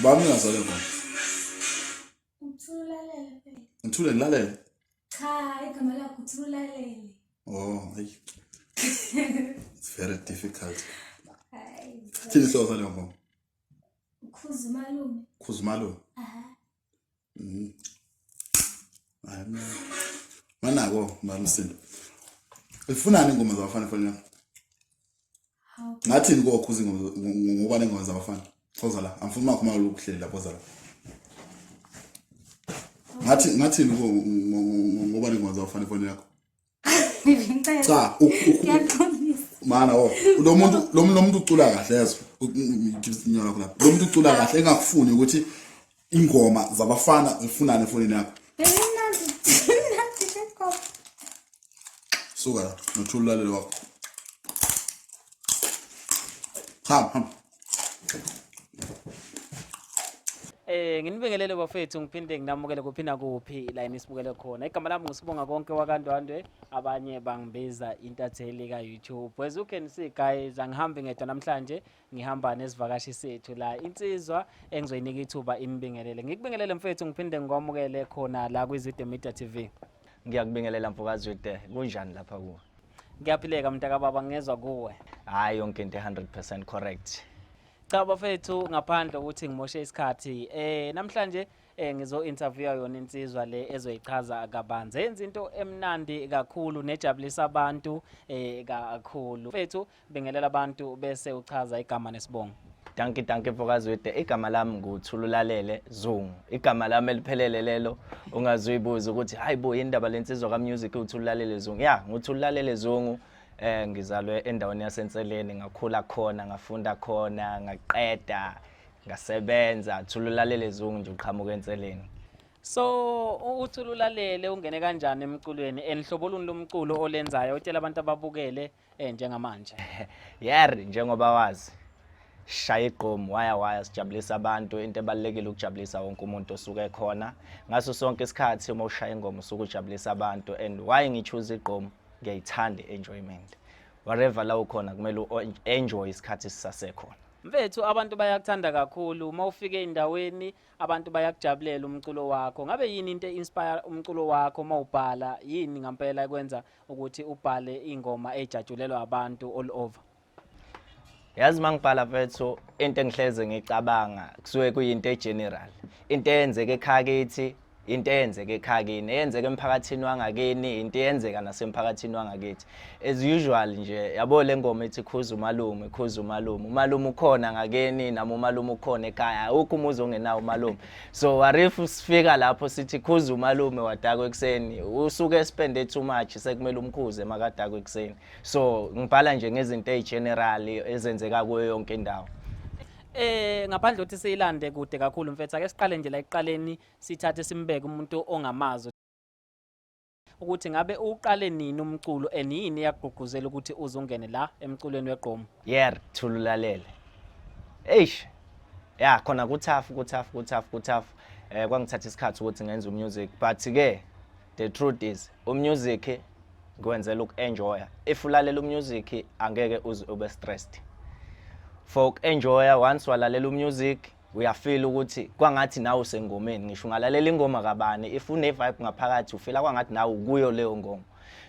Bami ngazale khona. Umthululalele phela. Ngithule ngilalele. Cha, igama lakho uthululalele. Oh, hayi. It's very difficult. Hayi. Thini so sale ngoma? Ukhuzumalume. Khuzimalo. Aha. Hayi mina. Manako mamsini. Ufunani ingoma zabafana fana? Ngathi ngo khuzi ngoba nengoma zabafana. Xoza la, amfuna makhuma lokuhlela lapho zala. Ngathi ngoba nengoma zabafana fana yakho. Cha, mana lo muntu ucula kahle yezo. Nginyala khona. Lo muntu ucula kahle engakufuni ukuthi ingoma zabafana zifunane efonini yakho. Suka nothululalele wakho. Ham. Nginibingelele bafethu ngiphinde nginamukele kuphinda kuphi la nisibukele khona. Igama lami ngisibonga konke wakandwandwe, abanye bangibiza intatheli ka YouTube. As you can see guys, angihambi ngedwa namhlanje, ngihamba nesivakashi sethu la insizwa engizoyinika ithuba imbingelele. Ngikubingelele mfethu ngiphinde ngikwamukele khona la kwiZide Media TV. Ngiyakubingelela mfokazi wethu, kunjani lapha kuwe? Ngiyaphileka mntaka baba ngezwe kuwe. Hayi yonke into 100% correct. Cha bafethu ngaphandle ukuthi ngimoshe isikhathi namhlanje ngizo interview yona insizwa le ezoyichaza kabanzi yenza into emnandi kakhulu nejabulisa abantu kakhulu. Mfethu bingelela abantu bese uchaza igama nesibongo. Danke mfokazi wethu, igama lami nguthululalele Zungu. Igama lami eliphelele lelo ungazibuza ukuthi hayibo indaba lensizwa ka music uthululalele Zungu. Yeah, nguthululalele Zungu. Ngizalwe endaweni yaseNtseleni, ngakhula khona, ngafunda khona, ngaqeda, ngasebenza. Thululalele Zungu nje uqhamuka eNtseleni. So uthululalele ungene kanjani emculweni enhlobo luni lomculo olenzayo utshela abantu ababukele njengamanje? Yari njengoba wazi shaya igqomu waya sijabulisa abantu, into ebalekile ukujabulisa wonke umuntu osuke khona. Ngaso sonke isikhathi uma ushaya ingoma usuke ujabulisa abantu, and why ngichoose igqomu ngiyayithanda enjoyment. Wherever la ukhona kumele enjoy isikhathi sisasekhona. Mfethu abantu bayakuthanda kakhulu uma ufike endaweni abantu bayakujabulela umculo wakho. Ngabe yini into inspire umculo wakho uma ubhala? Yini ngempela ekwenza ukuthi ubhale ingoma ejatshulelwa abantu all over? Yazi mangibhala mfethu into engihleze ngicabanga kusuke kuyinto egeneral. Into eyenzeke ekhaya kithi, into eyenzeke ekhaya kini, eyenzeke emphakathini wangakini, into eyenzeka nasemphakathini wangakithi. As usual nje yabo le ngoma ethi khuza umalume. Umalume ukhona ngakini nami umalume ukhona ekhaya. Ukho umuzi ongenawo umalume. So arifu sifika lapho sithi khuza umalume wadakwe ekseni. Usuke spend too much sekumele umkhuze makadakwe ekseni. So ngibhala nje ngezinto ezigeneral ezenzeka kuyo yonke indawo. Ngaphandle ukuthi siyilande kude kakhulu mfethu ake siqale nje la eqaleni sithathe simbeke umuntu ongamazo ukuthi ngabe uqale nini umculo yini yagqugquzela ukuthi uzungene la emculweni weqomo? Yeah, thululalele. Eish. Yeah, khona kuthafu. Kwangithatha isikhathi ukuthi ngenze umusic, but ke the truth is umusic kwenzela ukuenjoy. If ulalela umusic angeke ube stressed. For enjoy once walalela umusic uyafeel ukuthi kwangathi nawe usengomeni, ngisho ungalalela ingoma kabani if une vibe ngaphakathi ufila kwangathi nawe ukuyo leyo ngoma.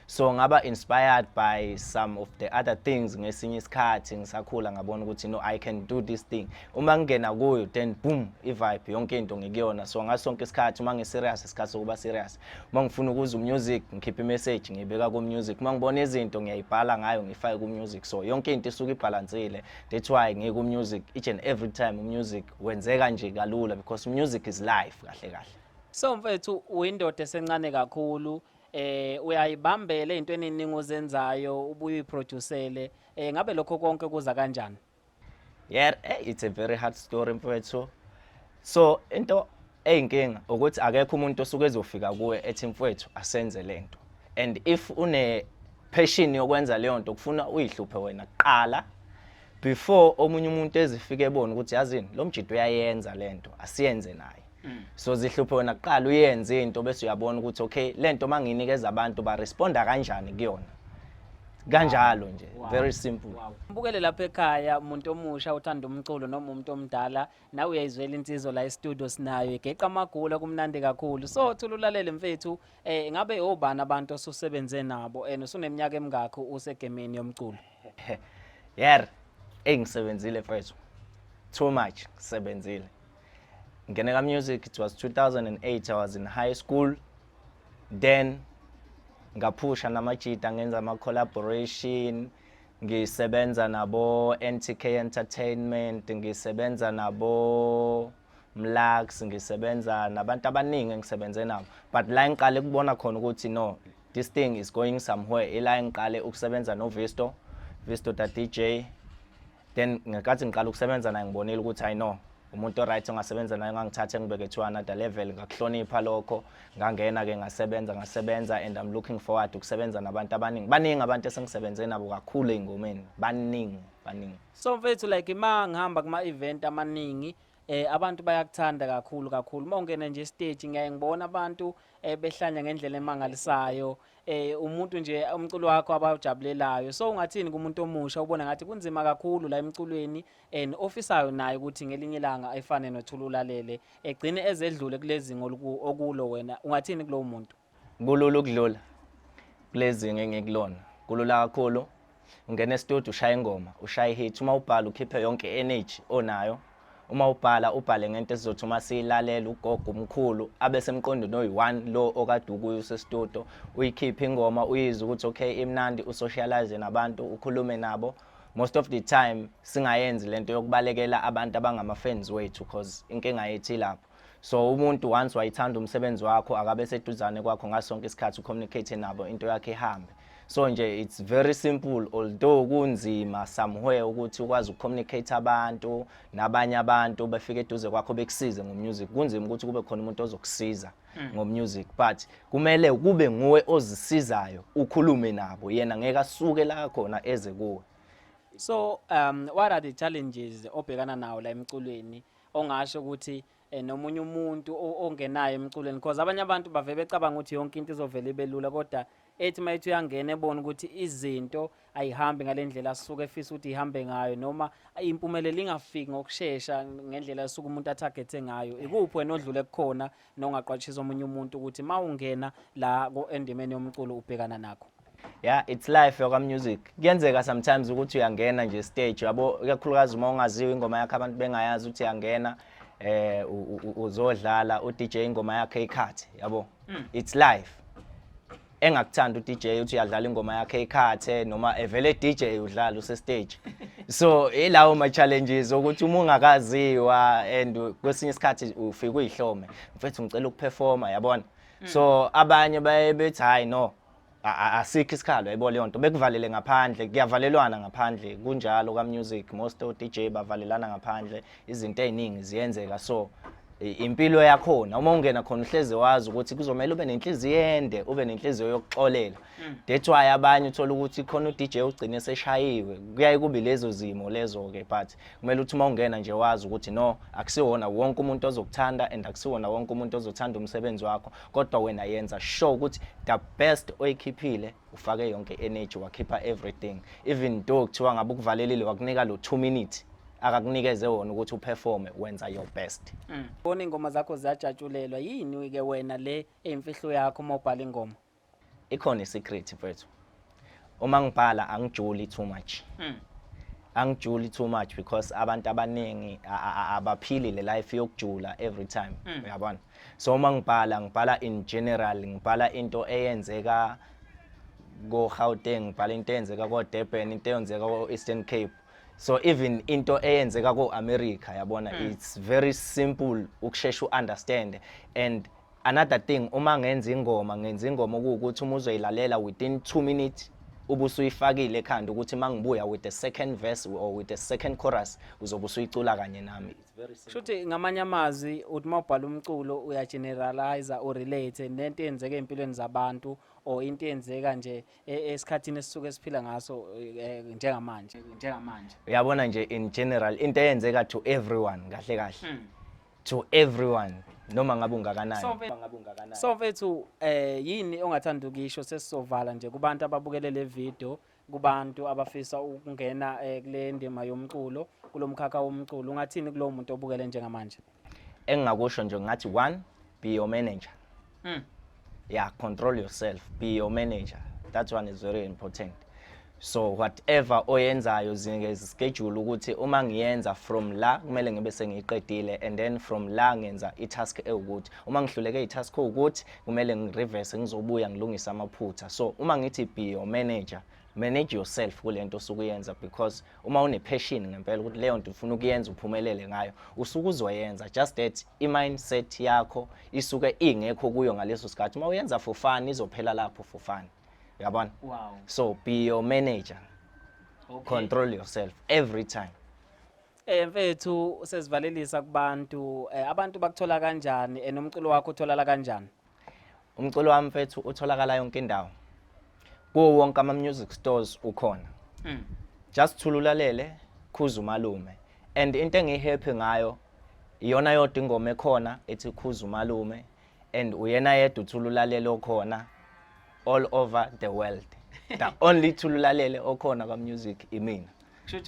So ngaba inspired by some of the other things ngesinye isikhathi ngisakhula ngabona ukuthi no, I can do this thing. Uma ngena kuyo then boom vibe yonke into ngikuyona. So ngasonke isikhathi uma ngiserious isikhathi sokuba serious, uma ngifuna ukuza umusic ngikhipha imessage ngibeka ku music, uma ngibona izinto ngiyayibhala ngayo ngifake ku music. So yonke into isuke ibalansile. That's why ngiku music each and every time music wenzeka nje kalula because music is life kahle. So mfethu uyindoda esencane kakhulu uyayibambela into eningi ozenzayo ubuye uproducele ngabe lokho konke kuza kanjani? Yeah, it's a very hard story mfethu. So into eyinkinga ukuthi akekho umuntu osuke ezofika kuwe ethi mfethu asenze lento, and if une passion yokwenza leyo nto kufuna uyihluphe wena kuqala before omunye umuntu ezifike ebona ukuthi yazini lo mjito uyayenza lento asiyenze naye. So zihluphe wena kuqala uyenze into bese uyabona ukuthi okay lento manginikeza abantu ba responda kanjani kuyona. kanjalo nje very simple. Mbukele lapha ekhaya umuntu omusha uthanda umculo noma umuntu omdala nawe uyayizwela insizwa la e-studio sinayo igeqa amagula kumnandi kakhulu. So thululalele mfethu ngabe obani abantu osusebenze nabo and usuneminyaka emingakho usegemeni yomculo? Yeah, engisebenzile mfethu. Too much ngisebenzile. Ngene music, it was 2008, I was in high school. Then ngaphusha namajita ngenza ama collaboration, ngisebenza nabo NTK Entertainment, ngisebenza nabo Mlax, ngisebenza nabantu abaningi engisebenze nabo. But la ngiqale kubona khona ukuthi no, this thing is going somewhere. Ila ngiqale ukusebenza no Visto ta DJ. Then ngakathi ngiqala ukusebenza naye ngibonile ukuthi I know umuntu right ongasebenza naye ngangithathe ngibeke to another level, ngakuhlonipha lokho, ngangena ke ngasebenza and I'm looking forward ukusebenza nabantu baningi abantu esengisebenze nabo kakhulu engomeni, baningi. So mfethu like ima ngihamba kuma event amaningi abantu bayakuthanda kakhulu mawungena nje stage ngiyaye ngibona abantu behlanya ngendlela emangalisayo, umuntu nje umculo wakho abawujabulelayo. So ungathini kumuntu omusha ubona ngathi kunzima kakhulu la emculweni and ofisayo naye ukuthi ngelinye ilanga ayifane nothululalele egcine ezedlule kulezi okulo wena, ungathini kulowo muntu? Kulula ukudlula kulezi ngengikulona, kulula kakhulu. Ungena e-studio ushaya ingoma, ushaya hit, uma ubhala ukhiphe yonke energy onayo. Uma ubhale ngento esizothi uma siyilalela ugogo umkhulu abese emqondo no1 lo okade ukuyo se-studio, uyikhiphe ingoma uyizwe ukuthi okay imnandi, usocialize nabantu, ukhulume nabo. Most of the time singayenzi lento yokubalekela abantu abangama-fans wethu because inkinga yethi lapho. So umuntu once wayithanda umsebenzi wakho akabe seduzane kwakho ngasonke isikhathi ucommunicate nabo into yakhe ihambe. So nje it's very simple, although kunzima somewhere ukuthi ukwazi ukucommunicate abantu nabanye abantu bafike eduze kwakho bekusize ngomusic. Kunzima ukuthi kube khona umuntu ozokusiza ngomusic, but kumele kube nguwe ozisizayo ukhulume nabo, yena ngeke asuke la khona eze kuwe. So what are the challenges obhekana nawo la emculweni ongasho ukuthi nomunye umuntu ongenayo emculweni, because abanye abantu bavele becabanga ukuthi yonke into izovela ibelula, kodwa ethi mayithi uyangena ebona ukuthi izinto ayihambi ngalendlela asuke efisa ukuthi ihambe ngayo noma impumelelo ingafiki ngokusheshsha ngendlela asuke umuntu atargethe ngayo. Ikuphi wena odlule kukhona nongaqwatshisa omunye umuntu ukuthi mawungena la endimeni yomculo ubhekana nakho? Yeah, it's life yoka music. Kuyenzeka sometimes ukuthi uyangena nje stage yabo, ikakhulukazi uma ungaziwe ingoma yakhe abantu bengayazi ukuthi uyangena uzodlala uDJ ingoma yakhe ikhathi yabo. It's life. Engakuthanda uDJ uthi uyadlala ingoma yakhe ikhathe noma evele DJ udlala use stage. So ilawo ma challenges ukuthi uma ungakaziwa and kwesinye isikhathi ufika uyihlome mfethu ngicela ukuperforma yabona. So abanye bayebethi hayi no asikho isikhalo yebo leyo nto bekuvalele ngaphandle, kuyavalelwana ngaphandle kunjalo ka music, most of DJ bavalelana ngaphandle, izinto eziningi ziyenzeka. So impilo yakhona uma ungena khona uhleze wazi ukuthi kuzomela ube nenhliziyo ende, ube nenhliziyo yokuxolela. That's why abanye uthola ukuthi khona uDJ ugcine seshayiwe, kuyaye kube lezo zimo lezo ke, but kumele uthi uma ungena nje wazi ukuthi no akusiwona wonke umuntu ozokuthanda and akusiwona wonke umuntu ozothanda umsebenzi wakho, kodwa wena yenza sure ukuthi the best oyikhiphile, ufake yonke energy, wakhipha everything, even though kuthiwa ngabe ukuvalelile wakunika lo 2 minutes akakunikeze wona ukuthi uperforme, wenza your best. Bona ingoma zakho ziyajatshulelwa yini ke wena le imfihlo yakho uma ubhala ingoma? Ikhona isecret mfethu. Uma ngibhala angijuli too much. Angijuli too much because abantu abaningi abaphili le life yokujula every time, uyabona. So uma ngibhala in general, ngibhala into eyenzeka go Gauteng, ngibhala into eyenzeka ko Durban, into eyenzeka ko Eastern Cape. So even into eyenzeka ko America yabona, it's very simple ukushesha understand. And another thing, uma ngenza ingoma ukuthi uma uzoyilalela within 2 minutes ubusuyifakile ekhanda ukuthi mangibuya with the second verse or with the second chorus uzobusuyicula kanye nami. It's very simple. Shuthi ngamanye amazwi uthi mawubhala umculo uyageneralize or relate nento eyenzeka empilweni zabantu or into eyenzeka nje esikhathini esisuke siphila ngaso njengamanje. Uyabona nje in general into eyenzeka to everyone kahle to everyone noma ngabe ungakanani. So mfethu yini ongathanda ukisho sesizovala nje kubantu ababukele le video kubantu abafisa ukungena kule ndima yomculo kulomkhakha womculo ungathini kulowo muntu obukele njengamanje? Engingakusho nje ngathi 1, be your manager. Yeah, control yourself, be your manager. That one is very important. So whatever oyenzayo zingezischedule ukuthi uma ngiyenza from la kumele ngibe sengiqedile, and then from la ngenza itask ewukuthi uma ngihluleke itask ewukuthi kumele ngireverse ngizobuya ngilungisa amaphutha. So uma ngithi be your manager, manage yourself kulento osukuyenza, because uma une passion ngempela ukuthi leyo nto ufuna ukuyenza uphumelele ngayo usuku uzoyenza, just that i-mindset yakho isuke ingekho kuyo ngaleso sikhathi. Uma uyenza for fun izophela lapho for fun. Yabona? Wow. So be your manager. Okay. Control yourself every time. Mfethu sesivalelisa kubantu abantu bakuthola kanjani nomculo wakho utholala kanjani? Umculo wami mfethu utholakala yonke indawo. Kuwo wonke ama music stores ukhona. Just thululalele Khuza Umalume. And into engihappy ngayo iyona yodwa ingoma ekhona ethi Khuza Umalume, and uyena yedwa uthululalele okhona all over the world. The only thululalele okhona ka music imina.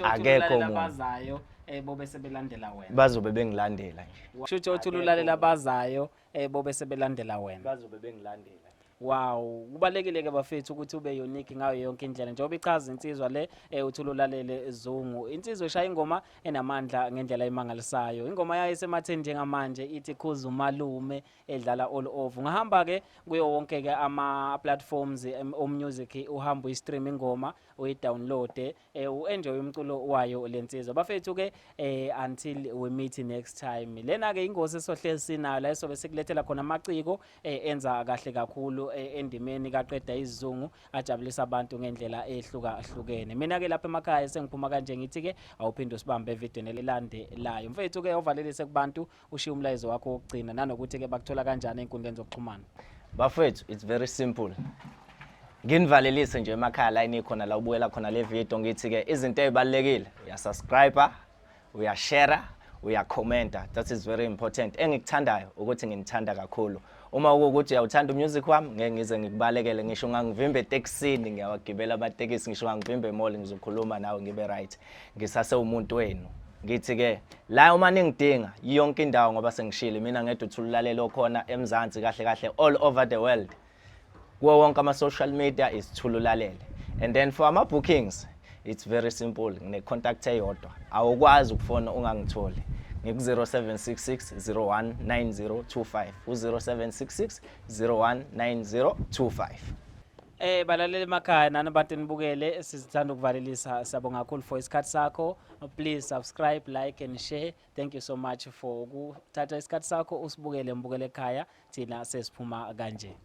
Akekho umuntu abazayo bobe sebelandela wena. Bazobe bengilandela nje. Kusho uthululalele abazayo bobe sebelandela wena. Bazobe bengilandela. Wow, kubalekile ke bafethu ukuthi ube unique ngayo yonke indlela njengoba ichaza insizwa le uthululalele Zungu. Insizwa eshaya ingoma enamandla ngendlela emangalisayo. Ingoma yayo esematheni njengamanje ithi Khuza Umalume edlala all over. Ngahamba ke kuyo wonke ke ama platforms music uhamba uyistream ingoma uyidownload uenjoy umculo wayo lensizwa. Bafethu ke until we meet next time. Lena ke ingozi esohlezi sinayo la esobe sikulethela khona amaciko enza kahle kakhulu endimeni kaqeda izungu ajabulisa abantu ngendlela ehlukahlukene. Mina ke lapha emakhaya sengiphuma kanje ngithi ke awuphinde usibambe evideo nelandelayo. Mfethu ke uvalelise kubantu ushiya umlayezo wakho wokugcina nanokuthi ke bakuthola kanjani einkundleni zokuxhumana. Bafethu, it's very simple. Nginivalelise nje emakhaya la inikhona la ubuyela khona le video ngithi ke izinto ezibalekile uyasubscribe, uyashare, uyakhomenta. That is very important. Engikuthandayo ukuthi nginithanda kakhulu. Uma ukuthi uyawuthanda umusic wami ngeke ngize ngikubalekele ngisho ngangivimbe eTexini ngiyawagibela amatekisi ngisho ngangivimbe emall ngizokhuluma nawe ngibe right. Ngisase umuntu wenu. Ngithi ke la uma ningidinga yonke indawo ngoba sengishile mina ngedwa uthululalele okhona eMzansi kahle kahle all over the world. Kuwo wonke ama social media is thululalele. And then for ama bookings it's very simple, ngine contact eyodwa. Awukwazi ukufona ungangitholi. Ngiku 0766 019025 u0766 019025. Balalele emakhaya nani abantu nibukele sizithanda ukuvalelisa siyabonga kakhulu for isikhathi sakho. Please subscribe, like and share. Thank you so much for ukuthatha isikhathi sakho usibukele mbukele ekhaya thina sesiphuma kanje.